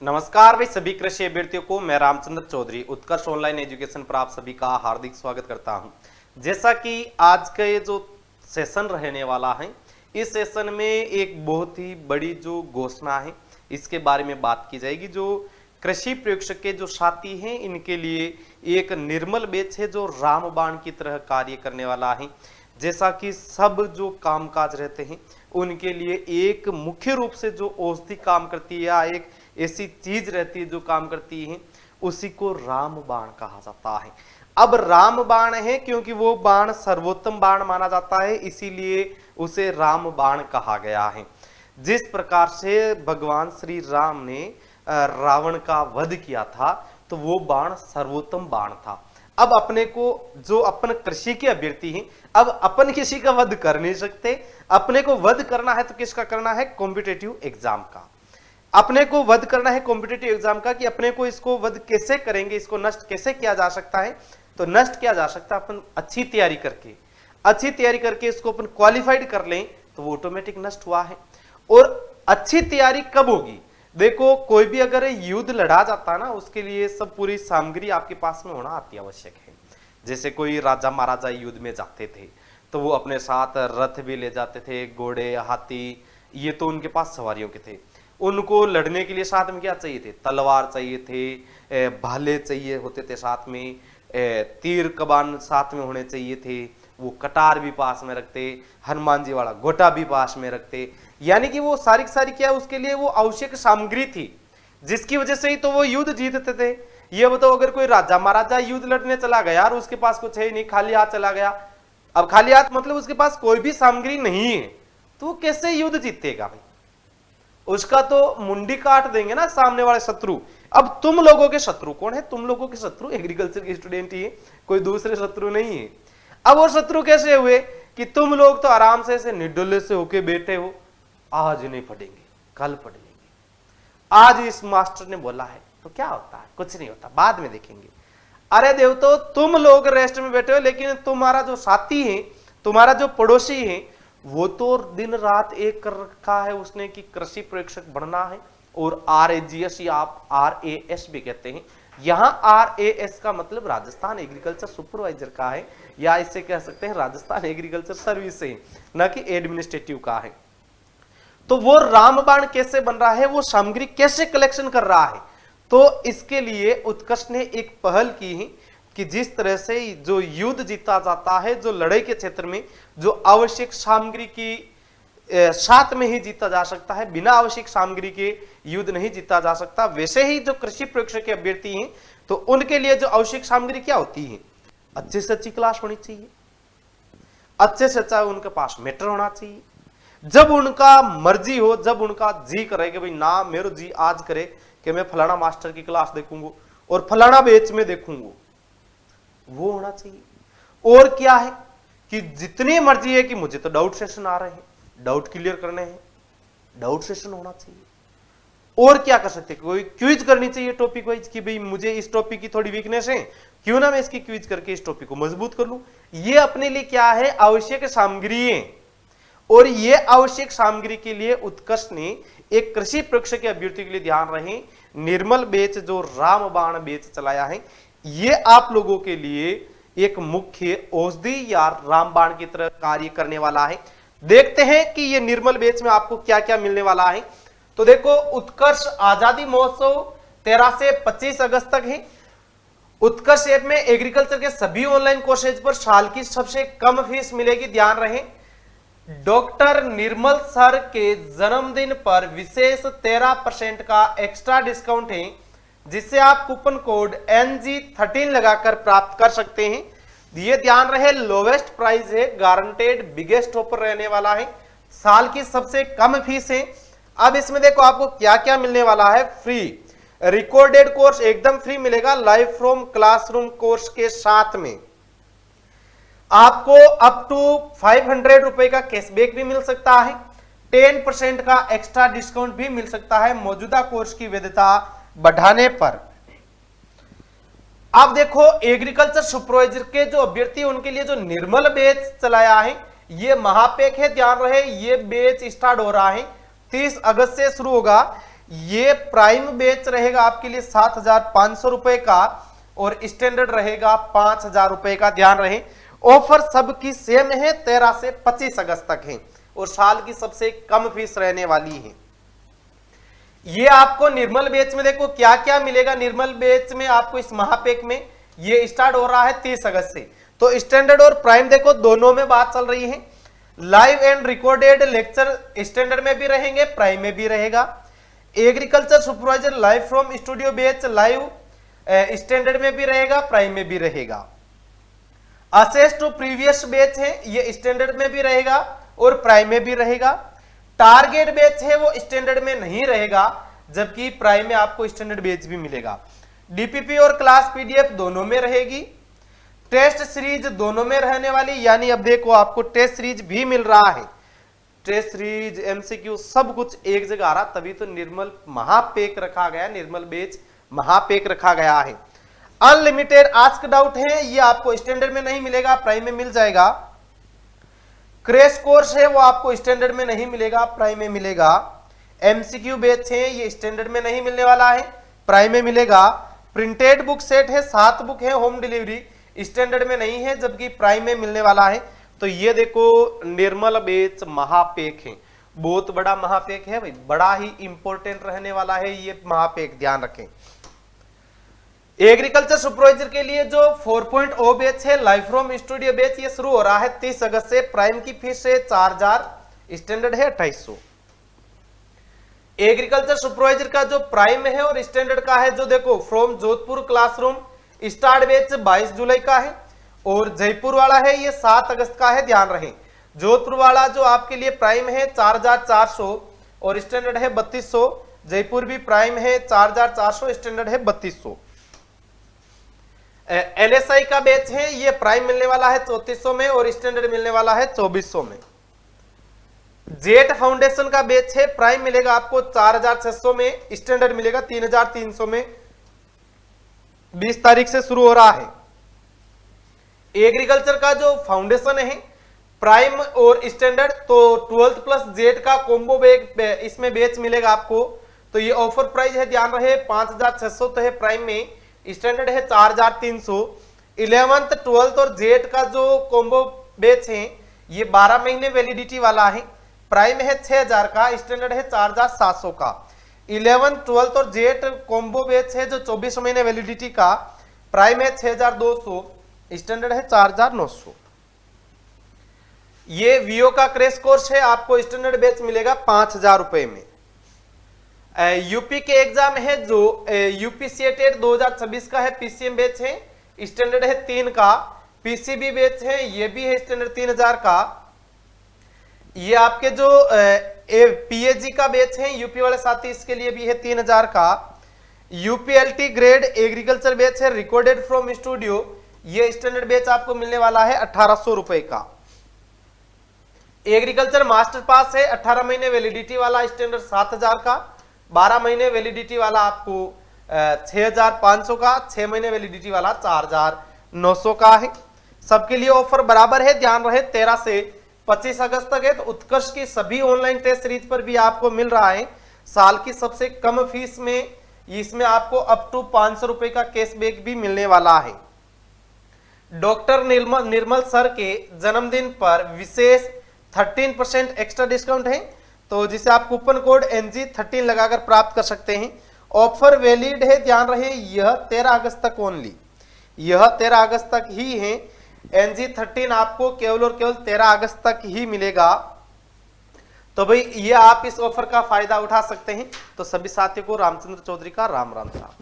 नमस्कार भाई सभी कृषि अभ्यर्थियों को मैं रामचंद्र चौधरी उत्कर्ष ऑनलाइन एजुकेशन पर आप सभी का हार्दिक स्वागत करता हूं। जैसा कि आज का ये जो सेशन रहने वाला है, इस सेशन में एक बहुत ही बड़ी जो घोषणा है इसके बारे में बात की जाएगी। जो कृषि प्रयोगशाला के जो साथी हैं इनके लिए एक निर्मल बैच है जो रामबाण की तरह कार्य करने वाला है। जैसा कि सब जो कामकाज रहते हैं उनके लिए एक मुख्य रूप से जो औषधि काम करती है या एक ऐसी चीज रहती है जो काम करती है, उसी को रामबाण कहा जाता है। अब रामबाण है क्योंकि वो बाण सर्वोत्तम बाण माना जाता है, इसीलिए उसे रामबाण कहा गया है। जिस प्रकार से भगवान श्री राम ने रावण का वध किया था तो वो बाण सर्वोत्तम बाण था। अब अपने को जो अपन कृषि के अभ्यर्थी हैं, अब अपन किसी का वध कर नहीं सकते। अपने को वध करना है तो किसका करना है? कॉम्पिटेटिव एग्जाम का। अपने को वध करना है कॉम्पिटेटिव एग्जाम का कि अपने को इसको वध कैसे करेंगे, इसको नष्ट कैसे किया जा सकता है। तो नष्ट किया जा सकता है अपन अच्छी तैयारी करके इसको अपन क्वालिफाइड कर लें तो वो ऑटोमेटिक नष्ट हुआ है। और अच्छी तैयारी कब होगी? देखो, कोई भी अगर युद्ध लड़ा जाता है ना, उसके लिए सब पूरी सामग्री आपके पास में होना अति आवश्यक है। जैसे कोई राजा महाराजा युद्ध में जाते थे तो वो अपने साथ रथ भी ले जाते थे, घोड़े हाथी, ये तो उनके पास सवारियों के थे। उनको लड़ने के लिए साथ में क्या चाहिए थे? तलवार चाहिए थे, भाले चाहिए होते थे, साथ में तीर कमान साथ में होने चाहिए थे, वो कटार भी पास में रखते, हनुमान जी वाला गोटा भी पास में रखते। यानी कि वो सारी क्या, उसके लिए वो आवश्यक सामग्री थी जिसकी वजह से ही तो वो युद्ध जीतते थे। ये बताओ, अगर कोई राजा महाराजा युद्ध लड़ने चला गया और उसके पास कुछ है नहीं, खाली हाथ चला गया, अब खाली हाथ मतलब उसके पास कोई भी सामग्री नहीं है, तो वो कैसे युद्ध जीतेगा भाई? उसका तो मुंडी काट देंगे ना सामने वाले शत्रु। अब तुम लोगों के शत्रु कौन है? तुम लोगों के शत्रु एग्रीकल्चर के स्टूडेंट ही है, कोई दूसरे शत्रु नहीं है। अब वो शत्रु कैसे हुए कि तुम लोग तो आराम से ऐसे निडुल्ले से होके बैठे हो, आज नहीं पढ़ेंगे कल पढ़ लेंगे, आज इस मास्टर ने बोला है तो क्या होता है? कुछ नहीं होता, बाद में देखेंगे। अरे देव, तो तुम लोग रेस्ट में बैठे हो, लेकिन तुम्हारा जो साथी है, तुम्हारा जो पड़ोसी है, वो तो दिन रात एक कर रखा है उसने कि कृषि प्रशिक्षक बनना है। और RAGS या आप RAS भी कहते हैं। यहां RAS का मतलब राजस्थान एग्रीकल्चर सुपरवाइजर का है, या इससे कह सकते हैं राजस्थान एग्रीकल्चर सर्विस से, न कि एडमिनिस्ट्रेटिव का है। तो वो रामबाण कैसे बन रहा है, वो सामग्री कैसे कलेक्शन कर रहा है? तो इसके लिए उत्कर्ष ने एक पहल की है कि जिस तरह से जो युद्ध जीता जाता है, जो लड़ाई के क्षेत्र में जो आवश्यक सामग्री की साथ में ही जीता जा सकता है, बिना आवश्यक सामग्री के युद्ध नहीं जीता जा सकता। वैसे ही जो कृषि प्रशिक्षक के अभ्यर्थी हैं तो उनके लिए जो आवश्यक सामग्री क्या होती है? अच्छे से अच्छी क्लास होनी चाहिए, अच्छे से अच्छा उनके पास मैटर होना चाहिए। जब उनका मर्जी हो, जब उनका जी करे कि भाई ना मेरे जी आज करे कि मैं फलाना मास्टर की क्लास देखूंगा और फलाना बैच में देखूंगा, वो होना चाहिए। और क्या है कि जितनी मर्जी है कि मुझे तो डाउट सेशन आ रहे हैं, डाउट क्लियर करने हैं, डाउट सेशन होना चाहिए। और क्या कर सकते हैं? कोई क्विज करनी चाहिए टॉपिक वाइज कि भाई मुझे इस टॉपिक की थोड़ी वीकनेस है, क्यों ना मैं इसकी क्विज करके इस टॉपिक को मजबूत कर लूं। ये अपने लिए क्या है? आवश्यक सामग्री है। और ये आवश्यक सामग्री के लिए उत्कर्ष ने एक कृषि प्रशिक्षक के अभ्यर्थी के लिए ध्यान रहे निर्मल बैच जो रामबाण बैच चलाया है। ये आप लोगों के लिए एक मुख्य औषधि या रामबाण की तरह कार्य करने वाला है। देखते हैं कि ये निर्मल बैच में आपको क्या क्या मिलने वाला है। तो देखो, उत्कर्ष आजादी महोत्सव 13 से 25 अगस्त तक है। उत्कर्ष ऐप में एग्रीकल्चर के सभी ऑनलाइन कोर्सेज पर साल की सबसे कम फीस मिलेगी। ध्यान रहे, डॉक्टर निर्मल सर के जन्मदिन पर विशेष 13% का एक्स्ट्रा डिस्काउंट है, जिससे आप कूपन कोड NG13 लगाकर प्राप्त कर सकते हैं। ये ध्यान रहे, लोवेस्ट प्राइस है, गारंटेड बिगेस्ट ऑफर रहने वाला है, साल की सबसे कम फीस है। अब इसमें देखो आपको क्या क्या मिलने वाला है। फ्री रिकॉर्डेड कोर्स एकदम फ्री मिलेगा, लाइव फ्रॉम क्लासरूम कोर्स के साथ में आपको अप टू 500 रुपए का कैशबैक भी मिल सकता है, 10% का एक्स्ट्रा डिस्काउंट भी मिल सकता है मौजूदा कोर्स की वैधता बढ़ाने पर। आप देखो, एग्रीकल्चर सुपरवाइजर के जो अभ्यर्थी उनके लिए जो निर्मल बैच चलाया है, ये महापैक है। ध्यान रहे, ये बैच स्टार्ट हो रहा है 30 अगस्त से शुरू होगा। ये प्राइम बैच रहेगा आपके लिए 7,500 रुपए का और स्टैंडर्ड रहेगा 5,000 रुपए का। ध्यान रहे ऑफर सबकी सेम है, 13 से 25 अगस्त तक है और साल की सबसे कम फीस रहने वाली है। ये आपको निर्मल बैच में देखो क्या क्या मिलेगा। निर्मल बैच में आपको इस महापैक में ये स्टार्ट हो रहा है 30 अगस्त से। तो स्टैंडर्ड और प्राइम देखो दोनों में बात चल रही है। Live and recorded lecture standard में भी रहेंगे, प्राइम में भी रहेगा। Agriculture supervisor live from studio batch live standard में भी रहेगा, प्राइम में भी रहेगा। असेस टू प्रीवियस बैच है, ये स्टैंडर्ड में भी रहेगा और प्राइम में भी रहेगा। टारगेट बैच है वो स्टैंडर्ड में नहीं रहेगा, जबकि प्राइम में आपको स्टैंडर्ड बैच भी मिलेगा। डीपीपी और क्लास पीडीएफ दोनों में रहेगी। टेस्ट सीरीज दोनों में रहने वाली, यानी अब देखो आपको टेस्ट सीरीज भी मिल रहा है। टेस्ट सीरीज एमसीक्यू सब कुछ एक जगह आ रहा, तभी तो निर्मल महापैक रखा गया, निर्मल बैच महापैक रखा गया है। अनलिमिटेड आस्क डाउट है, ये आपको स्टैंडर्ड में नहीं मिलेगा, प्राइम में मिल जाएगा। क्रैश कोर्स है वो आपको स्टैंडर्ड में नहीं मिलेगा, प्राइम में मिलेगा। एमसीक्यू बैच है ये स्टैंडर्ड में नहीं मिलने वाला है, प्राइम में मिलेगा। प्रिंटेड बुक सेट है 7 बुक है, होम डिलीवरी स्टैंडर्ड में नहीं है, जबकि प्राइम में मिलने वाला है। तो ये देखो निर्मल बैच महापैक है, बहुत बड़ा महापैक है भाई, बड़ा ही इंपॉर्टेंट रहने वाला है ये महापैक, ध्यान रखें। एग्रीकल्चर सुपरवाइजर के लिए जो 4.0 बैच है लाइव फ्रॉम स्टूडियो बैच, ये शुरू हो रहा है 30 अगस्त से। प्राइम की फीस है 4,000, स्टैंडर्ड है 2,800। एग्रीकल्चर सुपरवाइजर का जो प्राइम है और स्टैंडर्ड का है, जो देखो from Jodhpur classroom start batch 22 जुलाई का है और जयपुर वाला है ये 7 अगस्त का है, ध्यान रहे। जोधपुर वाला जो आपके लिए प्राइम है 4,400 और स्टैंडर्ड है 3,200। जयपुर भी प्राइम है 4,400, स्टैंडर्ड है 3,200। एलएसआई का बैच है ये प्राइम मिलने वाला है 3,400 में और स्टैंडर्ड मिलने वाला है 2,400 में। जेट फाउंडेशन का बैच है, प्राइम मिलेगा आपको 4,600 में, स्टैंडर्ड मिलेगा 3,300 में। 20 तारीख से शुरू हो रहा है। एग्रीकल्चर का जो फाउंडेशन है प्राइम और स्टैंडर्ड, तो 12th प्लस जेट का कॉम्बो बैग इसमें बैच मिलेगा आपको। तो ये ऑफर प्राइस है, ध्यान रहे 5,600 तो है प्राइम में, स्टैंडर्ड है 4,300। 11th 12th और जेट का जो कॉम्बो बैच है ये 12 महीने वैलिडिटी वाला है, प्राइम है 6,000 का, स्टैंडर्ड है 4,700 का। 11th 12th और जेट कॉम्बो बैच है जो 24 महीने वैलिडिटी का, प्राइम है 6,200, स्टैंडर्ड है 4,900। ये वीओ का क्रैश कोर्स है, आपको स्टैंडर्ड बैच मिलेगा 5,000 रुपए में। यूपी के एग्जाम है जो यूपी सीटेट 2026 का है, पीसीएम बैच है, स्टैंडर्ड है 3 का। पीसीबी बैच है ये भी है स्टैंडर्ड 3,000 का। ये आपके जो पीएजी का बैच है यूपी वाले साथी, इसके लिए भी है 3,000 का। यूपीएलटी ग्रेड एग्रीकल्चर बैच है रिकॉर्डेड फ्रॉम स्टूडियो, ये स्टैंडर्ड बैच आपको मिलने वाला है 1,800 रुपए का। एग्रीकल्चर मास्टर पास है 18 महीने वैलिडिटी वाला, स्टैंडर्ड 7,000 का। 12 महीने वैलिडिटी वाला आपको 6,500 का, 6 महीने वैलिडिटी वाला 4,900 का है। सबके लिए ऑफर बराबर है, ध्यान रहे 13 से 25 अगस्त तक है। तो उत्कर्ष की सभी ऑनलाइन टेस्ट सीरीज पर भी आपको मिल रहा है साल की सबसे कम फीस में, इसमें आपको अप टू 500 रुपए का कैशबैक भी मिलने वाला है। डॉक्टर निर्मल सर के जन्मदिन पर विशेष 13% एक्स्ट्रा डिस्काउंट है, तो जिसे आप कूपन कोड NG13 लगाकर प्राप्त कर सकते हैं। ऑफर वैलिड है, ध्यान रहे यह 13 अगस्त तक ओनली, यह 13 अगस्त तक ही है। NG13 आपको केवल और केवल 13 अगस्त तक ही मिलेगा। तो भाई ये आप इस ऑफर का फायदा उठा सकते हैं। तो सभी साथियों को रामचंद्र चौधरी का राम राम साहब।